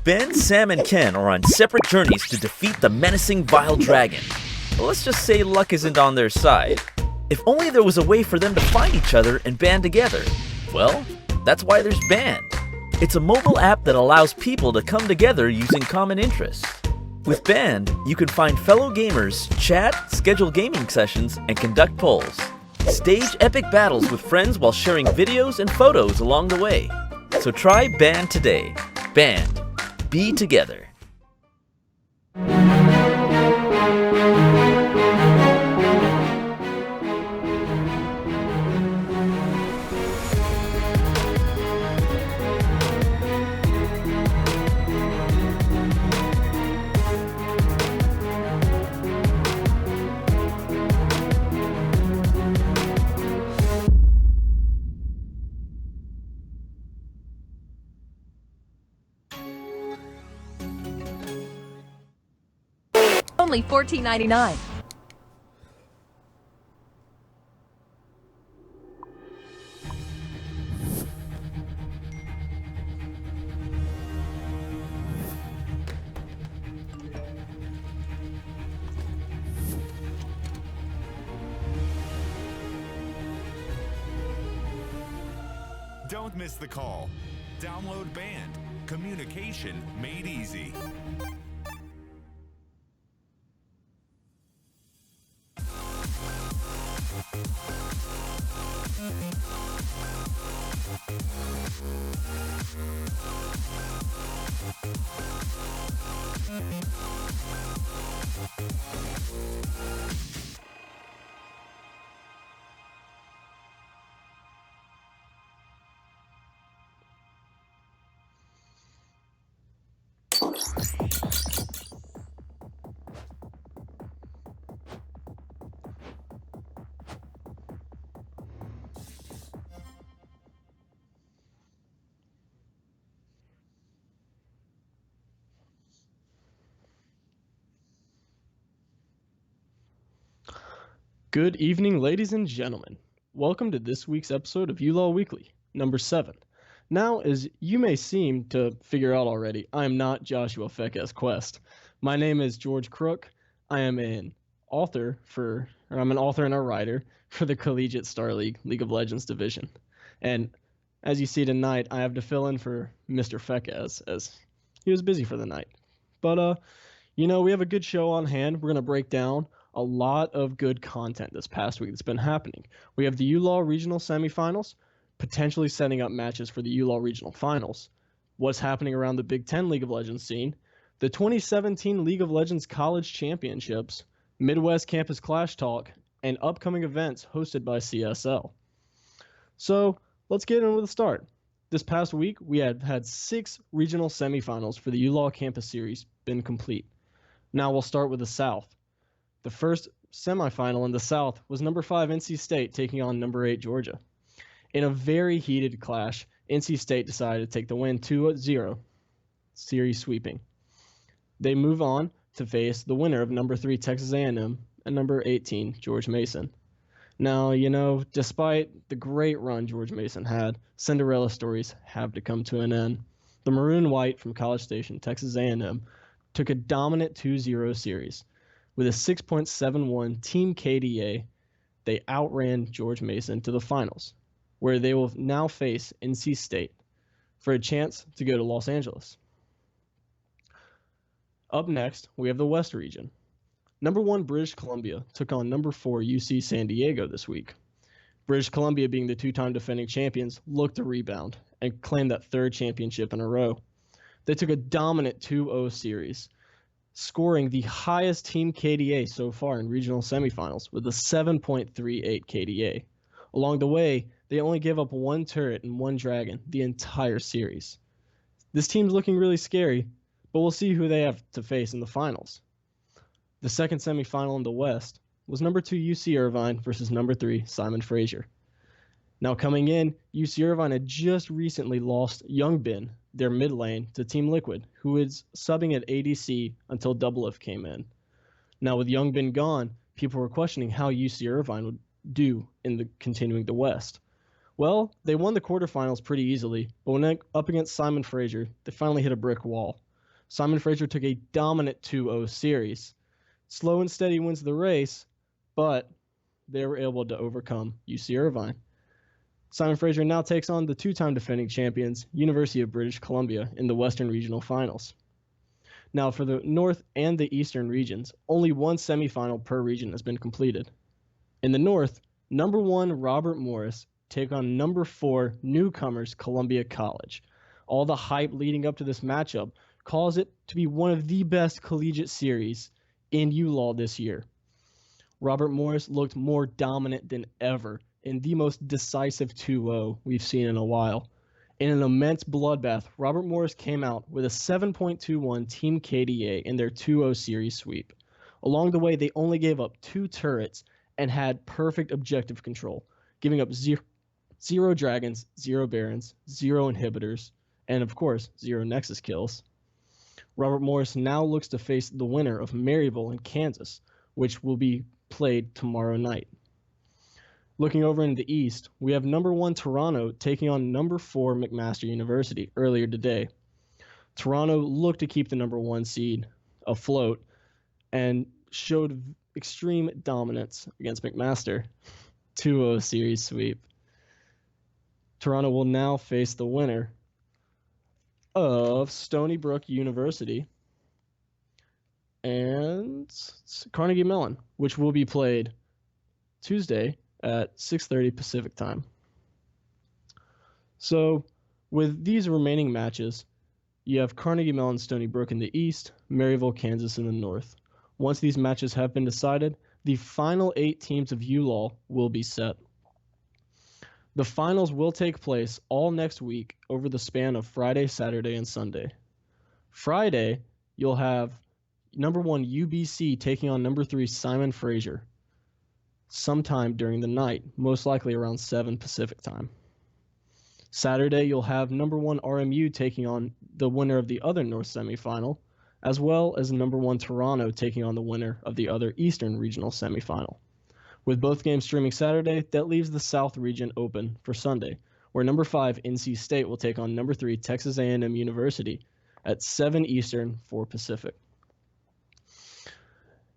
Ben, Sam, and Ken are on separate journeys to defeat the menacing Vile Dragon. But let's just say luck isn't on their side. If only there was a way for them to find each other and band together. Well, that's why there's Band. It's a mobile app that allows people to come together using common interests. With Band, you can find fellow gamers, chat, schedule gaming sessions, and conduct polls. Stage epic battles with friends while sharing videos and photos along the way. So try Band today. Band. Be together. Only $14.99. Don't miss the call. Download Band. Communication made easy. Good evening, ladies and gentlemen. Welcome to this week's episode of ULoL Weekly, number 7. Now, as you may seem to figure out already, I am not Joshua Fekes Quest. My name is George Crook. I am an author and a writer for the Collegiate Star League of Legends division. And as you see tonight, I have to fill in for Mr. Fekes as he was busy for the night. But, we have a good show on hand. We're going to break down a lot of good content this past week that's been happening. We have the ULoL regional semifinals, potentially setting up matches for the ULoL regional finals, what's happening around the Big Ten League of Legends scene, the 2017 League of Legends College Championships, Midwest Campus Clash Talk, and upcoming events hosted by CSL. So let's get in with the start. This past week, we had 6 regional semifinals for the ULoL Campus Series been complete. Now we'll start with the South. The first semifinal in the South was number 5 NC State taking on number 8 Georgia. In a very heated clash, NC State decided to take the win 2-0, series sweeping. They move on to face the winner of number 3 Texas A&M and number 18 George Mason. Now, despite the great run George Mason had, Cinderella stories have to come to an end. The Maroon White from College Station, Texas A&M, took a dominant 2-0 series. With a 6.71 team KDA, they outran George Mason to the finals, where they will now face NC State for a chance to go to Los Angeles. Up next, we have the West region. Number 1 British Columbia took on number 4 UC San Diego this week. British Columbia, being the 2-time defending champions, looked to rebound and claim that 3rd championship in a row. They took a dominant 2-0 series, scoring the highest team KDA so far in regional semifinals with a 7.38 KDA. Along the way, they only gave up 1 turret and 1 dragon the entire series. This team's looking really scary, but we'll see who they have to face in the finals. The second semifinal in the West was number 2 UC Irvine versus number 3 Simon Fraser. Now coming in, UC Irvine had just recently lost Youngbin, their mid lane, to Team Liquid, who is subbing at ADC until Doublelift came in. Now with Youngbin gone, people were questioning how UC Irvine would do in continuing the West. Well, they won the quarterfinals pretty easily, but when up against Simon Fraser, they finally hit a brick wall. Simon Fraser took a dominant 2-0 series. Slow and Steady wins the race, but they were able to overcome UC Irvine. Simon Fraser now takes on the two-time defending champions, University of British Columbia, in the Western Regional Finals. Now, for the North and the Eastern regions, only one semifinal per region has been completed. In the North, number 1 Robert Morris take on number 4 newcomers Columbia College. All the hype leading up to this matchup calls it to be one of the best collegiate series in ULoL this year. Robert Morris looked more dominant than ever in the most decisive 2-0 we've seen in a while. In an immense bloodbath, Robert Morris came out with a 7.21 Team KDA in their 2-0 series sweep. Along the way, they only gave up 2 turrets and had perfect objective control, giving up 0 dragons, 0 barons, 0 inhibitors, and of course, 0 nexus kills. Robert Morris now looks to face the winner of Maryville and Kansas, which will be played tomorrow night. Looking over in the East, we have number 1 Toronto taking on number 4 McMaster University earlier today. Toronto looked to keep the number 1 seed afloat and showed extreme dominance against McMaster. 2-0 series sweep. Toronto will now face the winner of Stony Brook University and Carnegie Mellon, which will be played Tuesday at 6:30 Pacific time. So with these remaining matches, you have Carnegie Mellon, Stony Brook in the East, Maryville, Kansas in the North. Once these matches have been decided, the final 8 teams of ULoL will be set. The finals will take place all next week over the span of Friday, Saturday, and Sunday. Friday, you'll have number 1 UBC taking on number 3 Simon Fraser sometime during the night, most likely around 7 Pacific time. Saturday, you'll have number 1 RMU taking on the winner of the other North semifinal, as well as number 1 Toronto taking on the winner of the other Eastern regional semifinal. With both games streaming Saturday, that leaves the South region open for Sunday, where number 5 NC State will take on number 3 Texas A&M University at 7 Eastern, 4 Pacific.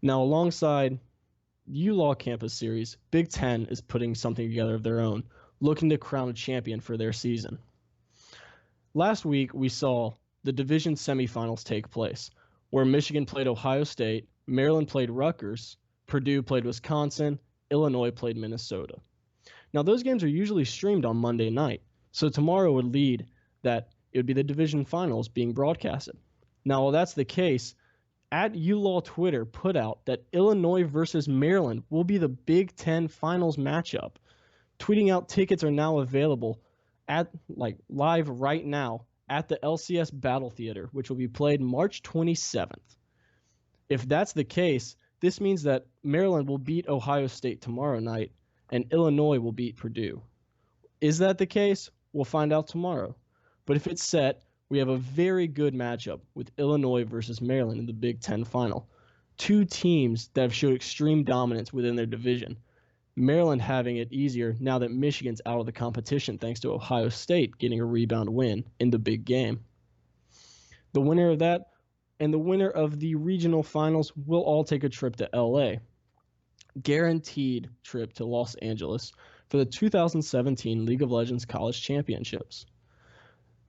Now, alongside ULoL Campus Series, Big Ten is putting something together of their own, looking to crown a champion for their season. Last week, we saw the division semifinals take place, where Michigan played Ohio State, Maryland played Rutgers, Purdue played Wisconsin, Illinois played Minnesota. Now, those games are usually streamed on Monday night, so tomorrow would lead that it would be the division finals being broadcasted. Now, while that's the case, at ULaw Twitter put out that Illinois versus Maryland will be the Big Ten finals matchup. Tweeting out tickets are now available at live right now at the LCS Battle Theater, which will be played March 27th. If that's the case, this means that Maryland will beat Ohio State tomorrow night and Illinois will beat Purdue. Is that the case? We'll find out tomorrow. But if it's set, we have a very good matchup with Illinois versus Maryland in the Big Ten final. 2 teams that have showed extreme dominance within their division. Maryland having it easier now that Michigan's out of the competition thanks to Ohio State getting a rebound win in the big game. The winner of that and the winner of the regional finals will all take a trip to LA. Guaranteed trip to Los Angeles for the 2017 League of Legends College Championships.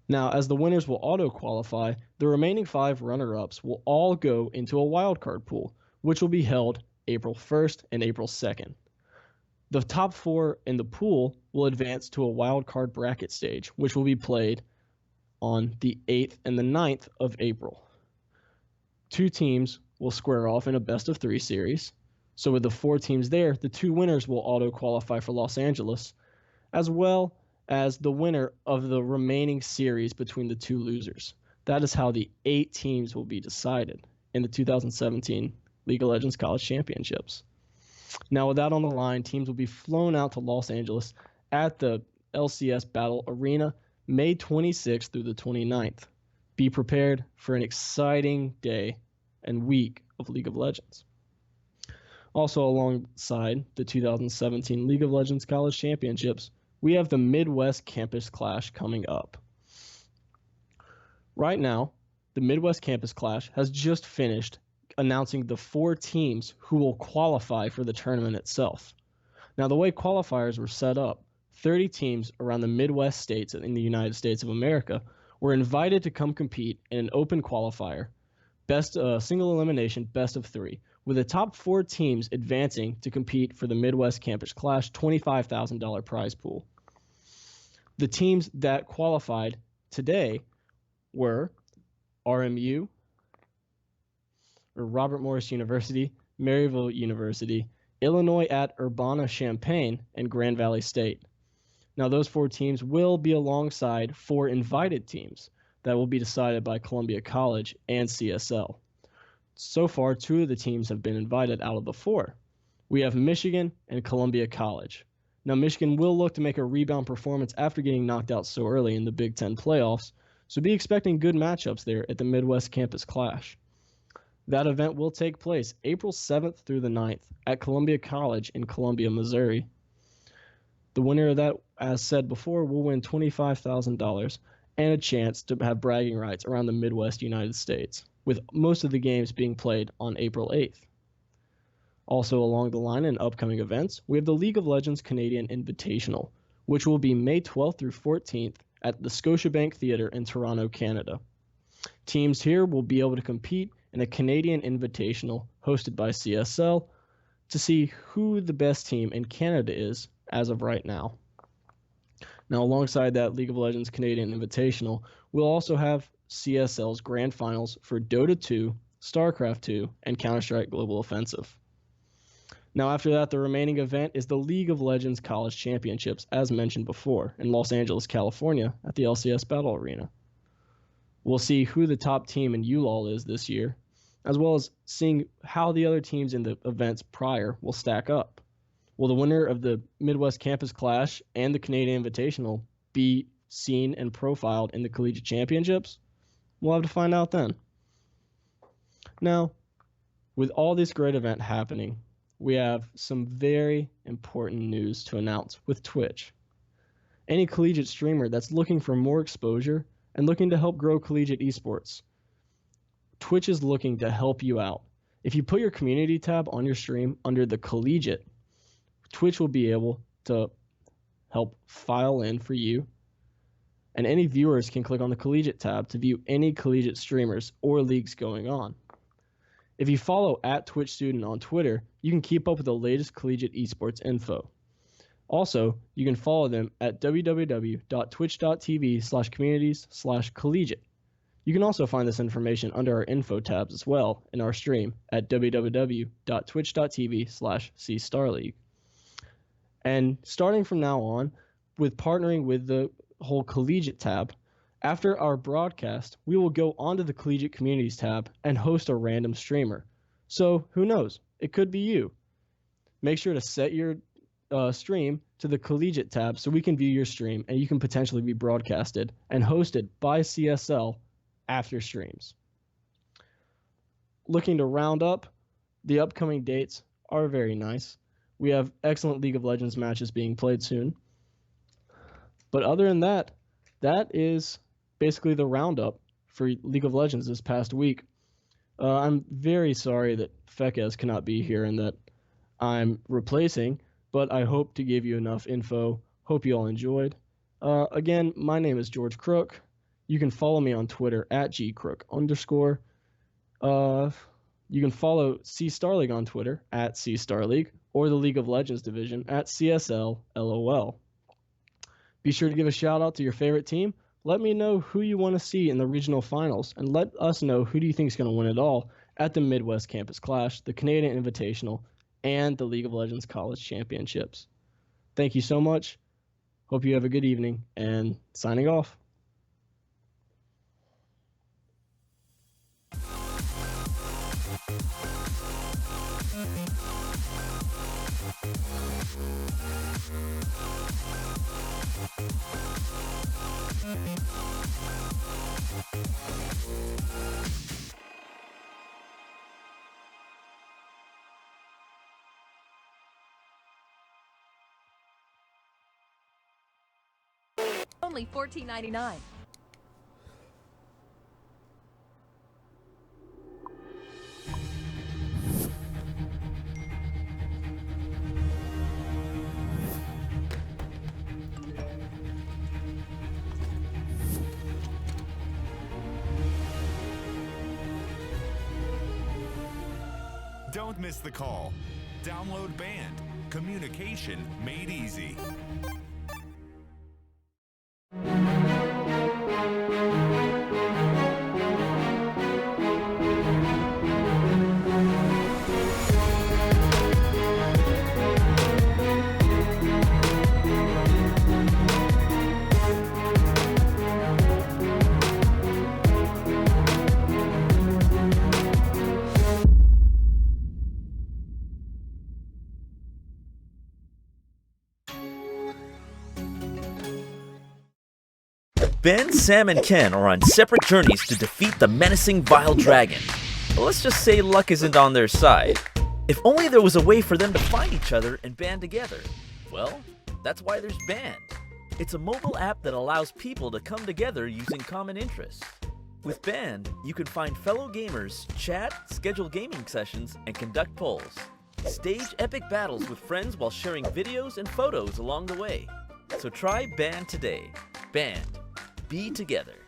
Now, as the winners will auto-qualify, the remaining 5 runner-ups will all go into a wildcard pool, which will be held April 1st and April 2nd. The top 4 in the pool will advance to a wildcard bracket stage, which will be played on the 8th and the 9th of April. 2 teams will square off in a best-of-3 series. So with the 4 teams there, the 2 winners will auto-qualify for Los Angeles, as well as the winner of the remaining series between the 2 losers. That is how the 8 teams will be decided in the 2017 League of Legends College Championships. Now, with that on the line, teams will be flown out to Los Angeles at the LCS Battle Arena May 26th through the 29th. Be prepared for an exciting day and week of League of Legends. Also, alongside the 2017 League of Legends College Championships, we have the Midwest Campus Clash coming up. Right now, the Midwest Campus Clash has just finished announcing the 4 teams who will qualify for the tournament itself. Now, the way qualifiers were set up, 30 teams around the Midwest states in the United States of America were invited to come compete in an open qualifier, single elimination, best of 3, with the top 4 teams advancing to compete for the Midwest Campus Clash $25,000 prize pool. The teams that qualified today were RMU, or Robert Morris University, Maryville University, Illinois at Urbana-Champaign, and Grand Valley State. Now, those 4 teams will be alongside 4 invited teams that will be decided by Columbia College and CSL. So far, 2 of the teams have been invited out of the 4. We have Michigan and Columbia College. Now, Michigan will look to make a rebound performance after getting knocked out so early in the Big Ten playoffs, so be expecting good matchups there at the Midwest Campus Clash. That event will take place April 7th through the 9th at Columbia College in Columbia, Missouri. The winner of that, as said before, will win $25,000 and a chance to have bragging rights around the Midwest United States, with most of the games being played on April 8th. Also along the line in upcoming events, we have the League of Legends Canadian Invitational, which will be May 12th through 14th at the Scotiabank Theatre in Toronto, Canada. Teams here will be able to compete in a Canadian Invitational hosted by CSL to see who the best team in Canada is as of right now. Now, alongside that League of Legends Canadian Invitational, we'll also have CSL's Grand Finals for Dota 2, StarCraft 2, and Counter-Strike Global Offensive. Now, after that, the remaining event is the League of Legends College Championships, as mentioned before, in Los Angeles, California, at the LCS Battle Arena. We'll see who the top team in ULoL is this year, as well as seeing how the other teams in the events prior will stack up. Will the winner of the Midwest Campus Clash and the Canadian Invitational be seen and profiled in the Collegiate Championships? We'll have to find out then. Now, with all this great event happening, we have some very important news to announce with Twitch. Any collegiate streamer that's looking for more exposure and looking to help grow collegiate esports, Twitch is looking to help you out. If you put your community tab on your stream under the Collegiate, Twitch will be able to help file in for you, and any viewers can click on the Collegiate tab to view any collegiate streamers or leagues going on. If you follow @TwitchStudent on Twitter, you can keep up with the latest collegiate esports info. Also, you can follow them at www.twitch.tv/communities/collegiate. You can also find this information under our info tabs as well in our stream at www.twitch.tv/cstarleague. And starting from now on, with partnering with the whole Collegiate tab, after our broadcast, we will go onto the Collegiate Communities tab and host a random streamer. So who knows? It could be you. Make sure to set your stream to the Collegiate tab so we can view your stream and you can potentially be broadcasted and hosted by CSL after streams. Looking to round up, the upcoming dates are very nice. We have excellent League of Legends matches being played soon. But other than that, that is basically the roundup for League of Legends this past week. I'm very sorry that Fekez cannot be here and that I'm replacing, but I hope to give you enough info. Hope you all enjoyed. Again, my name is George Crook. You can follow me on Twitter at @gcrook_. You can follow C Star League on Twitter at @CStarLeague or the League of Legends division at CSLLOL. Be sure to give a shout out to your favorite team. Let me know who you want to see in the regional finals, and let us know who do you think is going to win it all at the Midwest Campus Clash, the Canadian Invitational, and the League of Legends College Championships. Thank you so much. Hope you have a good evening, and signing off. Only $14.99. Don't miss the call. Download Band. Communication made easy. Ben, Sam, and Ken are on separate journeys to defeat the menacing Vile Dragon. But let's just say luck isn't on their side. If only there was a way for them to find each other and band together. Well, that's why there's Band. It's a mobile app that allows people to come together using common interests. With Band, you can find fellow gamers, chat, schedule gaming sessions, and conduct polls. Stage epic battles with friends while sharing videos and photos along the way. So try Band today. Band. Be together.